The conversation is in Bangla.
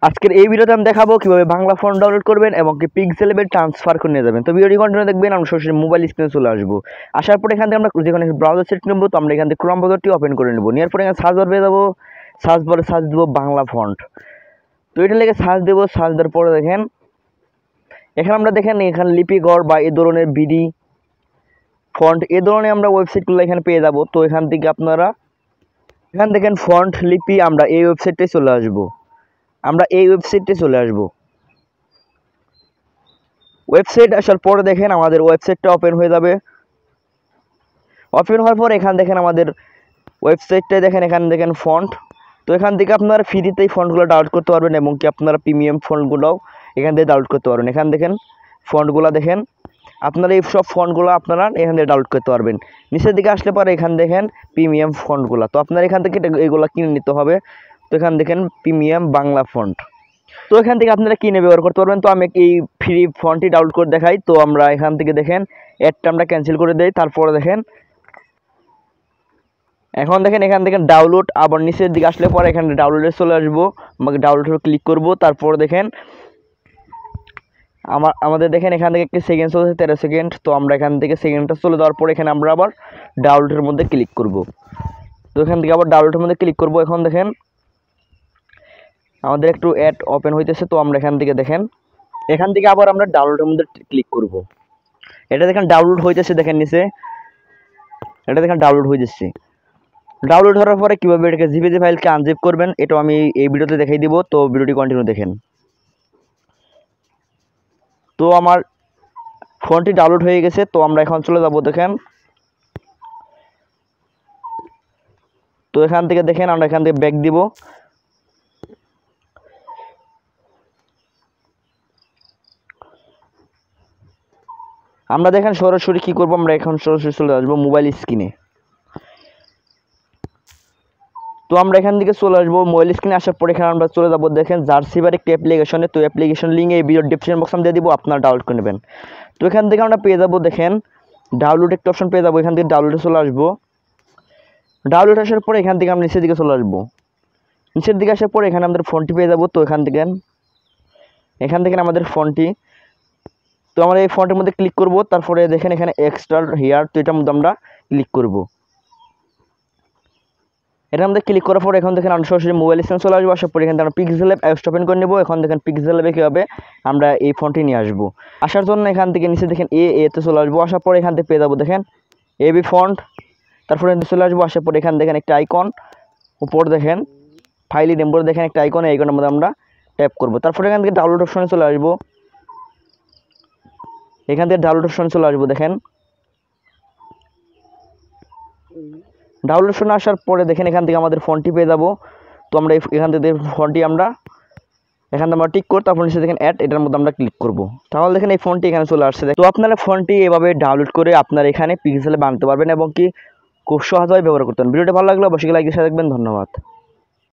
আজকের এই ভিডিওতে আমি দেখাবো কিভাবে বাংলা ফন্ট ডাউনলোড করবেন এবং কি পিক্সেল লেভেল ট্রান্সফার করে নিয়ে যাবেন। তো ভিডিওটি কন্টিনিউ দেখবেন, আমরা সরাসরি মোবাইল স্ক্রিনে চলে আসবো। আসার পর এখান থেকে আমরা যেখানে ব্রাউজার সেট নেবো, তো আমরা এখান থেকে ক্রোম ব্রাউজারটি ওপেন করে নেবো। নেওয়ার পরে এখানে সার্চ বার পেয়ে যাবো, সার্চ বারে সার্চ দেবো বাংলা ফন্ট। তো এটা লেগে সার্চ দেবো, সার্চ দেওয়ার পরে দেখেন এখানে আমরা দেখেন এখানে লিপিগড় বা এই ধরনের বিডি ফন্ট এই ধরনের আমরা ওয়েবসাইটগুলো এখানে পেয়ে যাবো। তো এখান থেকে আপনারা এখান দেখেন ফন্ট লিপি, আমরা এই ওয়েবসাইটে চলে আসবো। ওয়েবসাইট আসার পরে দেখেন আমাদের ওয়েবসাইটটা ওপেন হয়ে যাবে। ওপেন হওয়ার পর এখান দেখেন আমাদের ওয়েবসাইটটা দেখেন, এখানে দেখেন ফন্ট। তো এখান থেকে আপনারা ফ্রিতেই ফন্টগুলো ডাউনলোড করতে পারবেন এবং কি আপনারা প্রিমিয়াম ফন্টগুলোও এখান থেকে ডাউনলোড করতে পারবেন। এখান দেখেন ফন্টগুলো দেখেন, আপনারা এই সব ফন্টগুলো আপনারা এখান থেকে ডাউনলোড করতে পারবেন। নিচের দিকে আসলে পরে এখান দেখেন প্রিমিয়াম ফন্টগুলো, তো আপনারা এখান থেকে এগুলো কিনে নিতে হবে। তো এখান দেখেন প্রিমিয়াম বাংলা ফন্ট, তো এখান থেকে আপনারা কিনে ব্যবহার করতে পারবেন। তো আমি এই ফ্রি ফন্টটি ডাউনলোড করে দেখাই। তো আমরা এখান থেকে দেখেন অ্যাডটা আমরা ক্যান্সেল করে দেই। তারপরে দেখেন এখন দেখেন এখান থেকে ডাউনলোড, আবার নিচের দিকে আসলে পরে এখানে ডাউনলোডে চলে আসবো, আমাকে ডাউনলোডে ক্লিক করব। তারপরে দেখেন আমাদের দেখেন এখান থেকে একটি সেকেন্ড চলছে 13 সেকেন্ড। তো আমরা এখান থেকে সেকেন্ডটা চলে যাওয়ার পর এখানে আমরা আবার ডাউনলোডের মধ্যে ক্লিক করব। তো এখান থেকে আবার ডাউনলোডের মধ্যে ক্লিক করব। এখন দেখেন আমাদের একটু অ্যাড ওপেন হইতেছে। তো আমরা এখান থেকে দেখেন এখান থেকে আবার আমরা ডাউনলোডের মধ্যে ক্লিক করব। এটা দেখেন ডাউনলোড হইতেছে, দেখেন নিচে এটা দেখেন ডাউনলোড হইতেছে। ডাউনলোড হওয়ার পরে কীভাবে এটাকে জিপিজি ফাইলকে আনজিপ করবেন এটাও আমি এই ভিডিওতে দেখাই দিব। তো ভিডিওটি কন্টিনিউ দেখেন। তো আমার ফোনটি ডাউনলোড হয়ে গেছে। তো আমরা এখন চলে যাব দেখেন। তো এখান থেকে দেখেন আমরা এখান থেকে ব্যাক দিব। আমরা দেখেন সরাসরি কী করবো, আমরা এখন সরাসরি চলে আসবো মোবাইল স্ক্রিনে। তো আমরা এখান থেকে চলে আসবো মোবাইল স্ক্রিনে। আসার পর এখানে আমরা চলে যাবো দেখেন জার্সিবার একটি অ্যাপ্লিকেশনে। তো অ্যাপ্লিকেশন লিঙ্ক এই ভিডিওর ডিসক্রিপশন বক্সে আমি দিয়ে দিব, আপনারা ডাউনলোড করে নেবেন। তো এখান থেকে আমরা পেয়ে যাবো দেখেন ডাউনলোড একটা অপশন পেয়ে যাবো। এখান থেকে ডাউনলোডে চলে আসবো। ডাউনলোড আসার পরে এখান থেকে আমরা নিচের দিকে চলে আসবো। নিচের দিকে আসার পরে এখানে আমাদের ফোনটি পেয়ে যাবো। তো এখান থেকে আমাদের ফোনটি, তো আমরা এই ফন্টের মধ্যে ক্লিক করব। তারপরে দেখেন এখানে এক্সট্রা হেয়ার, তো এটার মধ্যে আমরা ক্লিক করব। এটার মধ্যে ক্লিক করার পর এখন দেখেন আমরা সরাসরি মোবাইল স্ক্রিনে চলে আসবো। আসার পরে এখান থেকে আমরা পিক্সেল ল্যাব অ্যাপস ওপেন করে নেব। এখন দেখেন পিক্সেল ল্যাবে কীভাবে আমরা এই ফন্টটি নিয়ে আসবো। আসার জন্য এখান থেকে নিচে দেখেন এতে চলে আসবো। আসার পরে এখান থেকে পেয়ে যাবো দেখেন এবি ফন্ট। তারপরে চলে আসবো। আসার পরে এখান দেখেন একটা আইকন, উপর দেখেন ফাইলি নম্বর দেখেন একটা আইকন, এই আইকনের মধ্যে আমরা ট্যাপ করবো। তারপরে এখান থেকে ডাউনলোড অপশনে চলে আসবো। এখান থেকে ডাউনলোড অপশন চলে আসবো। দেখেন ডাউনলোড অপশনে আসার পরে দেখেন এখান থেকে আমাদের ফোনটি পেয়ে যাবো। তো আমরা এখান থেকে ফোনটি আমরা এখান থেকে আমরা টিক করব। তারপর নিচে দেখেন অ্যাড, এটার মধ্যে আমরা ক্লিক করব। তাহলে দেখেন এই ফোনটি এখানে চলে আসছে। তো আপনারা ফোনটি এভাবে ডাউনলোড করে আপনারা এখানে পিক্সেলে বানাতে পারবেন এবং কি খুব সহজভাবে ব্যবহার করতে পারবেন। ভিডিওটা ভালো লাগলে অবশ্যই লাইক দিয়ে দেখবেন। ধন্যবাদ।